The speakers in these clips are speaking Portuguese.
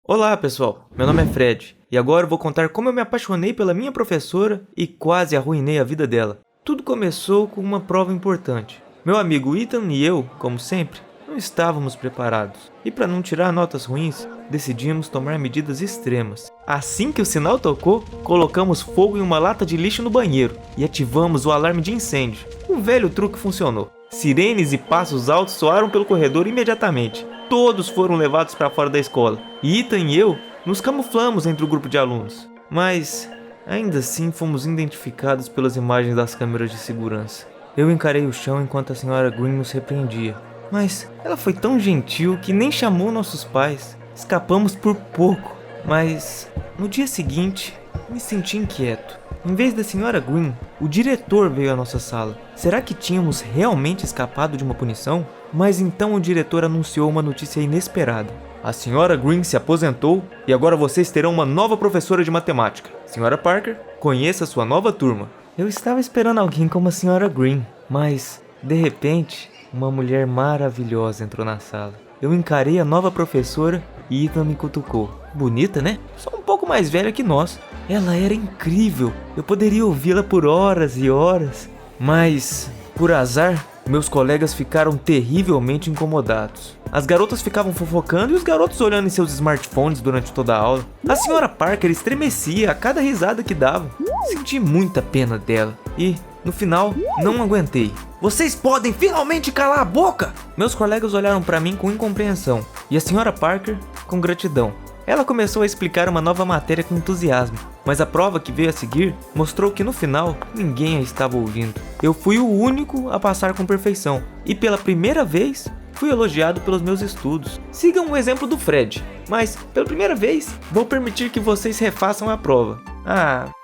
Olá pessoal, meu nome é Fred e agora eu vou contar como eu me apaixonei pela minha professora e quase arruinei a vida dela. Tudo começou com uma prova importante. Meu amigo Ethan e eu, como sempre, não estávamos preparados e para não tirar notas ruins, decidimos tomar medidas extremas. Assim que o sinal tocou, colocamos fogo em uma lata de lixo no banheiro e ativamos o alarme de incêndio. O velho truque funcionou. Sirenes e passos altos soaram pelo corredor imediatamente. Todos foram levados para fora da escola. E Ethan e eu nos camuflamos entre o grupo de alunos. Mas, ainda assim, fomos identificados pelas imagens das câmeras de segurança. Eu encarei o chão enquanto a senhora Green nos repreendia. Mas ela foi tão gentil que nem chamou nossos pais. Escapamos por pouco. Mas, no dia seguinte, me senti inquieto. Em vez da senhora Green, o diretor veio à nossa sala. Será que tínhamos realmente escapado de uma punição? Mas então o diretor anunciou uma notícia inesperada. A senhora Green se aposentou e agora vocês terão uma nova professora de matemática. Senhora Parker, conheça sua nova turma. Eu estava esperando alguém como a senhora Green, mas, de repente, uma mulher maravilhosa entrou na sala. Eu encarei a nova professora e Ethan me cutucou. Bonita, né? Só um pouco mais velha que nós. Ela era incrível. Eu poderia ouvi-la por horas e horas. Mas, por azar, meus colegas ficaram terrivelmente incomodados. As garotas ficavam fofocando e os garotos olhando em seus smartphones durante toda a aula. A senhora Parker estremecia a cada risada que dava. Senti muita pena dela e, no final, não aguentei. Vocês podem finalmente calar a boca! Meus colegas olharam para mim com incompreensão e a senhora Parker com gratidão. Ela começou a explicar uma nova matéria com entusiasmo, mas a prova que veio a seguir mostrou que no final ninguém a estava ouvindo. Eu fui o único a passar com perfeição e pela primeira vez fui elogiado pelos meus estudos. Sigam o exemplo do Fred, mas pela primeira vez vou permitir que vocês refaçam a prova.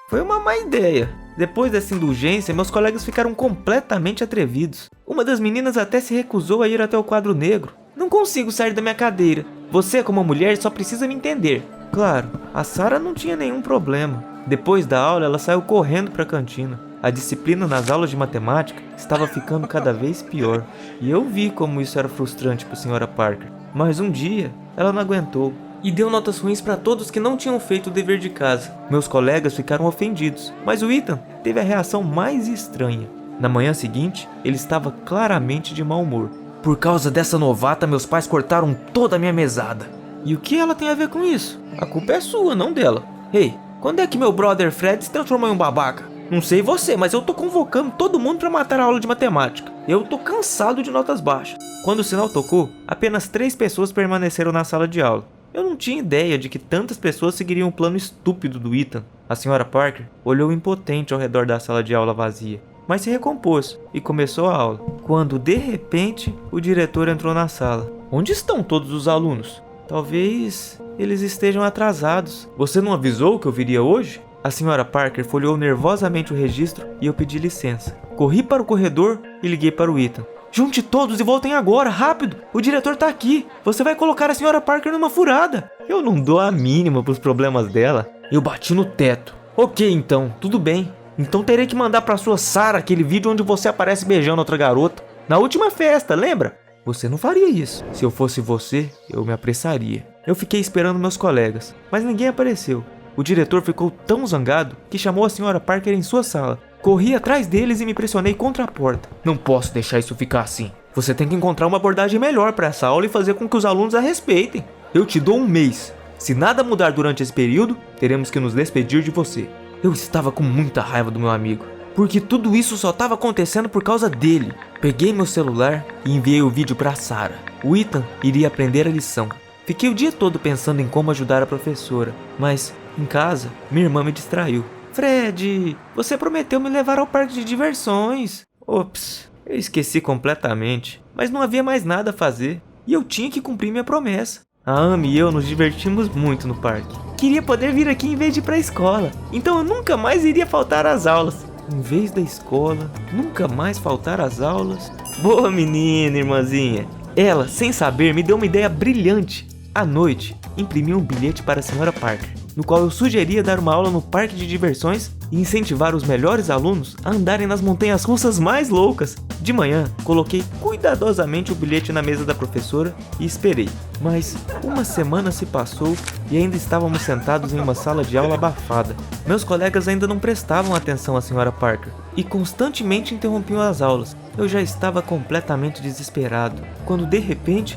Foi uma má ideia. Depois dessa indulgência, meus colegas ficaram completamente atrevidos. Uma das meninas até se recusou a ir até o quadro negro. Não consigo sair da minha cadeira. Você, como mulher, só precisa me entender. Claro, a Sarah não tinha nenhum problema. Depois da aula, ela saiu correndo para a cantina. A disciplina nas aulas de matemática estava ficando cada vez pior. E eu vi como isso era frustrante para a senhora Parker. Mas um dia, ela não aguentou e deu notas ruins para todos que não tinham feito o dever de casa. Meus colegas ficaram ofendidos, mas o Ethan teve a reação mais estranha. Na manhã seguinte, ele estava claramente de mau humor. Por causa dessa novata, meus pais cortaram toda a minha mesada. E o que ela tem a ver com isso? A culpa é sua, não dela. Ei, quando é que meu brother Fred se transformou em um babaca? Não sei você, mas eu tô convocando todo mundo pra matar a aula de matemática. Eu tô cansado de notas baixas. Quando o sinal tocou, apenas 3 pessoas permaneceram na sala de aula. Eu não tinha ideia de que tantas pessoas seguiriam o plano estúpido do Ethan. A senhora Parker olhou impotente ao redor da sala de aula vazia, mas se recompôs e começou a aula, quando de repente o diretor entrou na sala. Onde estão todos os alunos? Talvez eles estejam atrasados. Você não avisou que eu viria hoje? A senhora Parker folheou nervosamente o registro e eu pedi licença. Corri para o corredor e liguei para o Ethan. Junte todos e voltem agora, rápido! O diretor tá aqui! Você vai colocar a senhora Parker numa furada! Eu não dou a mínima pros problemas dela. Eu bati no teto. Ok, então, tudo bem. Então terei que mandar pra sua Sarah aquele vídeo onde você aparece beijando outra garota. Na última festa, lembra? Você não faria isso. Se eu fosse você, eu me apressaria. Eu fiquei esperando meus colegas, mas ninguém apareceu. O diretor ficou tão zangado que chamou a senhora Parker em sua sala. Corri atrás deles e me pressionei contra a porta. Não posso deixar isso ficar assim. Você tem que encontrar uma abordagem melhor para essa aula e fazer com que os alunos a respeitem. Eu te dou um mês. Se nada mudar durante esse período, teremos que nos despedir de você. Eu estava com muita raiva do meu amigo, porque tudo isso só estava acontecendo por causa dele. Peguei meu celular e enviei o vídeo para Sarah. O Ethan iria aprender a lição. Fiquei o dia todo pensando em como ajudar a professora, mas em casa, minha irmã me distraiu. Fred, você prometeu me levar ao parque de diversões. Ops, eu esqueci completamente, mas não havia mais nada a fazer e eu tinha que cumprir minha promessa. A Amy e eu nos divertimos muito no parque. Queria poder vir aqui em vez de ir para a escola, então eu nunca mais iria faltar às aulas. Em vez da escola, nunca mais faltar às aulas. Boa menina, irmãzinha. Ela, sem saber, me deu uma ideia brilhante. À noite, imprimi um bilhete para a senhora Parker, no qual eu sugeria dar uma aula no parque de diversões e incentivar os melhores alunos a andarem nas montanhas russas mais loucas. De manhã, coloquei cuidadosamente o bilhete na mesa da professora e esperei. Mas uma semana se passou e ainda estávamos sentados em uma sala de aula abafada. Meus colegas ainda não prestavam atenção à Sra. Parker e constantemente interrompiam as aulas. Eu já estava completamente desesperado, quando de repente...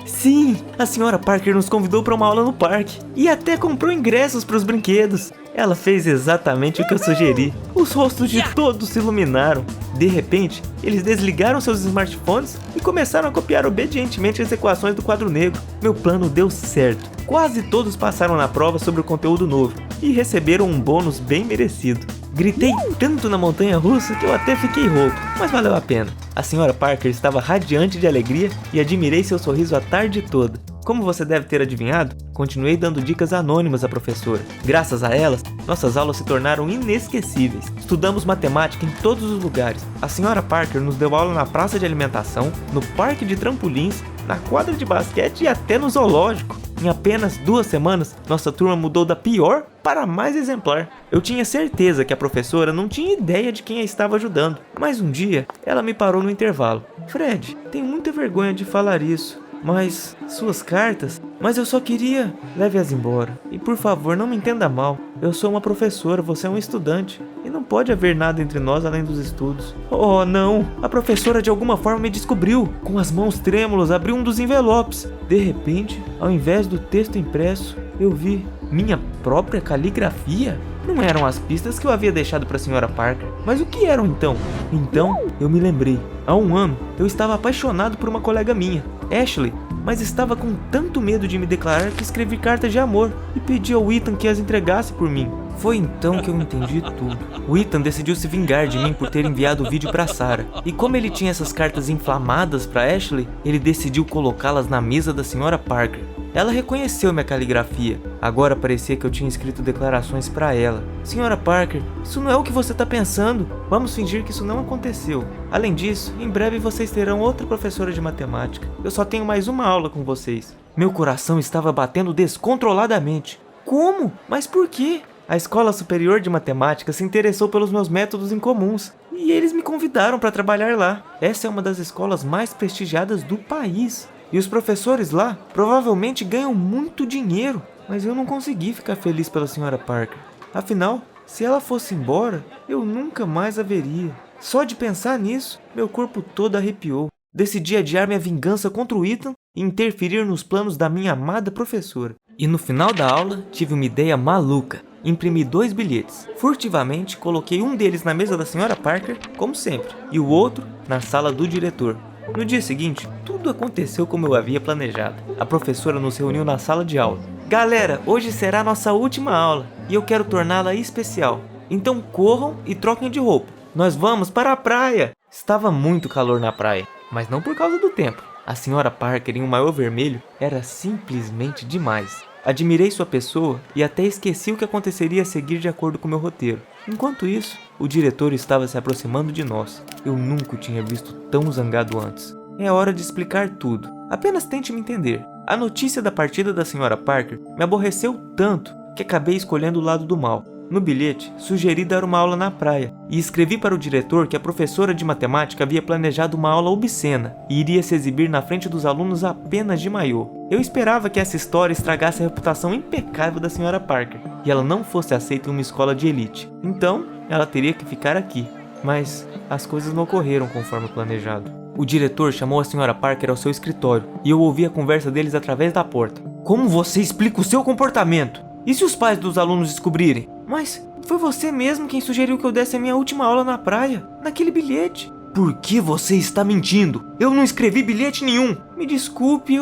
Sim, a Sra. Parker nos convidou para uma aula no parque e até comprou ingressos para os brinquedos. Ela fez exatamente o que eu sugeri. Os rostos de todos se iluminaram. De repente, eles desligaram seus smartphones e começaram a copiar obedientemente as equações do quadro negro. Meu plano deu certo. Quase todos passaram na prova sobre o conteúdo novo e receberam um bônus bem merecido. Gritei tanto na montanha-russa que eu até fiquei rouco, mas valeu a pena. A Sra. Parker estava radiante de alegria e admirei seu sorriso a tarde toda. Como você deve ter adivinhado, continuei dando dicas anônimas à professora. Graças a elas, nossas aulas se tornaram inesquecíveis. Estudamos matemática em todos os lugares. A Sra. Parker nos deu aula na praça de alimentação, no parque de trampolins, na quadra de basquete e até no zoológico. Em apenas 2 semanas, nossa turma mudou da pior para a mais exemplar. Eu tinha certeza que a professora não tinha ideia de quem a estava ajudando. Mas um dia, ela me parou no intervalo. Fred, tenho muita vergonha de falar isso, mas suas cartas... Mas eu só queria... Leve-as embora. E por favor, não me entenda mal. Eu sou uma professora, você é um estudante. E não pode haver nada entre nós além dos estudos. Oh, não! A professora de alguma forma me descobriu. Com as mãos trêmulas, abriu um dos envelopes. De repente, ao invés do texto impresso, eu vi minha própria caligrafia. Não eram as pistas que eu havia deixado para a Sra. Parker. Mas o que eram então? Então, eu me lembrei. Há 1 ano, eu estava apaixonado por uma colega minha, Ashley, mas estava com tanto medo de me declarar que escrevi cartas de amor e pedi ao Ethan que as entregasse por mim. Foi então que eu entendi tudo. O Ethan decidiu se vingar de mim por ter enviado o vídeo para Sarah. E como ele tinha essas cartas inflamadas para Ashley, ele decidiu colocá-las na mesa da Sra. Parker. Ela reconheceu minha caligrafia. Agora parecia que eu tinha escrito declarações para ela. Sra. Parker, isso não é o que você está pensando. Vamos fingir que isso não aconteceu. Além disso, em breve vocês terão outra professora de matemática. Eu só tenho mais uma aula com vocês. Meu coração estava batendo descontroladamente. Como? Mas por quê? A Escola Superior de Matemática se interessou pelos meus métodos incomuns e eles me convidaram para trabalhar lá. Essa é uma das escolas mais prestigiadas do país. E os professores lá provavelmente ganham muito dinheiro. Mas eu não consegui ficar feliz pela Sra. Parker. Afinal, se ela fosse embora, eu nunca mais a veria. Só de pensar nisso, meu corpo todo arrepiou. Decidi adiar minha vingança contra o Ethan e interferir nos planos da minha amada professora. E no final da aula, tive uma ideia maluca. Imprimi 2 bilhetes. Furtivamente, coloquei um deles na mesa da Sra. Parker, como sempre, e o outro na sala do diretor. No dia seguinte, tudo aconteceu como eu havia planejado. A professora nos reuniu na sala de aula. Galera, hoje será a nossa última aula e eu quero torná-la especial. Então corram e troquem de roupa. Nós vamos para a praia. Estava muito calor na praia, mas não por causa do tempo. A Sra. Parker em um maiô vermelho era simplesmente demais. Admirei sua pessoa e até esqueci o que aconteceria a seguir de acordo com meu roteiro. Enquanto isso, o diretor estava se aproximando de nós. Eu nunca o tinha visto tão zangado antes. É hora de explicar tudo. Apenas tente me entender. A notícia da partida da Sra. Parker me aborreceu tanto que acabei escolhendo o lado do mal. No bilhete, sugeri dar uma aula na praia e escrevi para o diretor que a professora de matemática havia planejado uma aula obscena e iria se exibir na frente dos alunos apenas de maiô. Eu esperava que essa história estragasse a reputação impecável da Sra. Parker e ela não fosse aceita em uma escola de elite. Então, ela teria que ficar aqui. Mas as coisas não ocorreram conforme planejado. O diretor chamou a Sra. Parker ao seu escritório e eu ouvi a conversa deles através da porta. Como você explica o seu comportamento? E se os pais dos alunos descobrirem? Mas foi você mesmo quem sugeriu que eu desse a minha última aula na praia, naquele bilhete. Por que você está mentindo? Eu não escrevi bilhete nenhum. Me desculpe,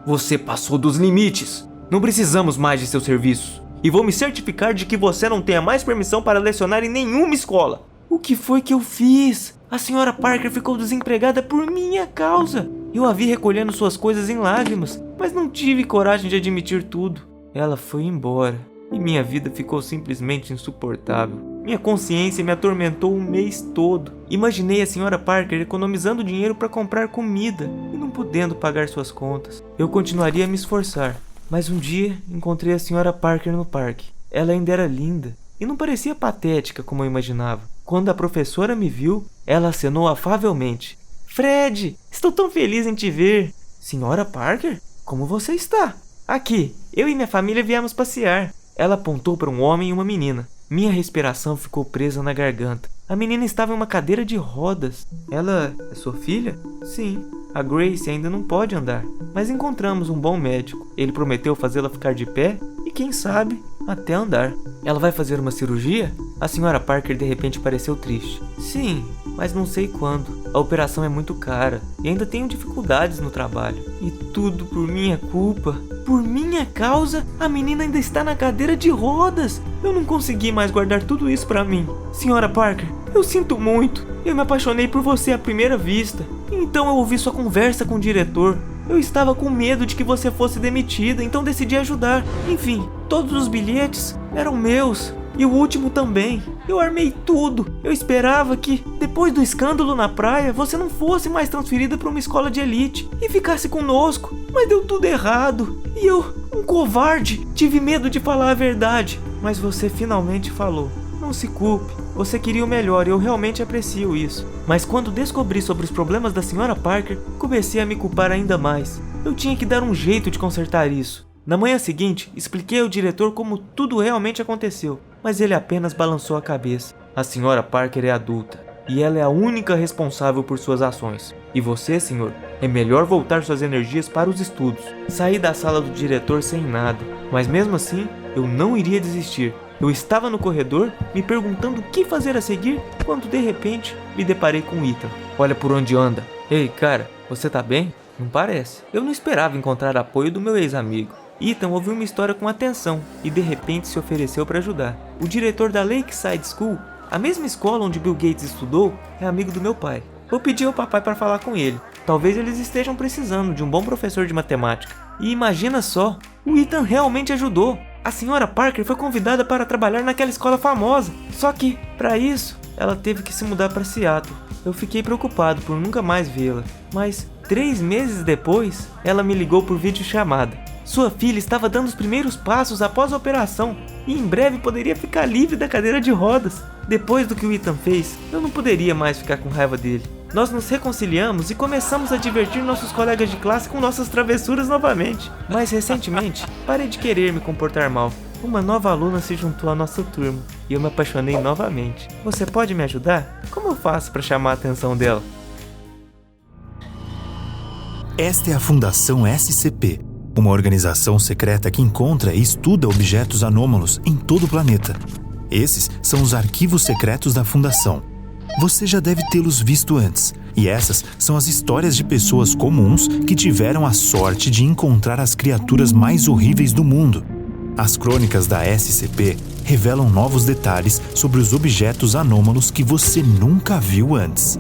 Você passou dos limites. Não precisamos mais de seus serviços. E vou me certificar de que você não tenha mais permissão para lecionar em nenhuma escola. O que foi que eu fiz? A Sra. Parker ficou desempregada por minha causa. Eu a vi recolhendo suas coisas em lágrimas, mas não tive coragem de admitir tudo. Ela foi embora e minha vida ficou simplesmente insuportável. Minha consciência me atormentou o mês todo. Imaginei a Sra. Parker economizando dinheiro para comprar comida e não podendo pagar suas contas. Eu continuaria a me esforçar, mas um dia encontrei a Sra. Parker no parque. Ela ainda era linda e não parecia patética como eu imaginava. Quando a professora me viu, ela acenou afavelmente. Fred, estou tão feliz em te ver. Senhora Parker, como você está? Aqui, eu e minha família viemos passear. Ela apontou para um homem e uma menina. Minha respiração ficou presa na garganta. A menina estava em uma cadeira de rodas. Ela é sua filha? Sim. A Grace ainda não pode andar, mas encontramos um bom médico. Ele prometeu fazê-la ficar de pé e, quem sabe, até andar. Ela vai fazer uma cirurgia? A senhora Parker de repente pareceu triste. Sim, mas não sei quando. A operação é muito cara e ainda tenho dificuldades no trabalho. E tudo por minha culpa. Por minha causa, a menina ainda está na cadeira de rodas. Eu não consegui mais guardar tudo isso pra mim. Senhora Parker, eu sinto muito. Eu me apaixonei por você à primeira vista. Então eu ouvi sua conversa com o diretor. Eu estava com medo de que você fosse demitida, então decidi ajudar. Enfim, todos os bilhetes eram meus. E o último também. Eu armei tudo. Eu esperava que, depois do escândalo na praia, você não fosse mais transferida para uma escola de elite e ficasse conosco. Mas deu tudo errado. E eu, um covarde, tive medo de falar a verdade. Mas você finalmente falou. Não se culpe. Você queria o melhor e eu realmente aprecio isso. Mas quando descobri sobre os problemas da senhora Parker, comecei a me culpar ainda mais. Eu tinha que dar um jeito de consertar isso. Na manhã seguinte, expliquei ao diretor como tudo realmente aconteceu, mas ele apenas balançou a cabeça. A senhora Parker é adulta, e ela é a única responsável por suas ações. E você, senhor, é melhor voltar suas energias para os estudos. Saí da sala do diretor sem nada, mas mesmo assim, eu não iria desistir. Eu estava no corredor, me perguntando o que fazer a seguir, quando de repente, me deparei com Ethan. Olha por onde anda. Ei, cara, você tá bem? Não parece. Eu não esperava encontrar apoio do meu ex-amigo. Ethan ouviu minha história com atenção e de repente se ofereceu para ajudar. O diretor da Lakeside School, a mesma escola onde Bill Gates estudou, é amigo do meu pai. Eu pedi ao papai para falar com ele. Talvez eles estejam precisando de um bom professor de matemática. E imagina só, o Ethan realmente ajudou. A senhora Parker foi convidada para trabalhar naquela escola famosa. Só que, para isso, ela teve que se mudar para Seattle. Eu fiquei preocupado por nunca mais vê-la. Mas 3 meses depois, ela me ligou por videochamada. Sua filha estava dando os primeiros passos após a operação e em breve poderia ficar livre da cadeira de rodas. Depois do que o Ethan fez, eu não poderia mais ficar com raiva dele. Nós nos reconciliamos e começamos a divertir nossos colegas de classe com nossas travessuras novamente. Mas recentemente, parei de querer me comportar mal. Uma nova aluna se juntou à nossa turma e eu me apaixonei novamente. Você pode me ajudar? Como eu faço para chamar a atenção dela? Esta é a Fundação SCP, uma organização secreta que encontra e estuda objetos anômalos em todo o planeta. Esses são os arquivos secretos da Fundação. Você já deve tê-los visto antes, e essas são as histórias de pessoas comuns que tiveram a sorte de encontrar as criaturas mais horríveis do mundo. As crônicas da SCP revelam novos detalhes sobre os objetos anômalos que você nunca viu antes.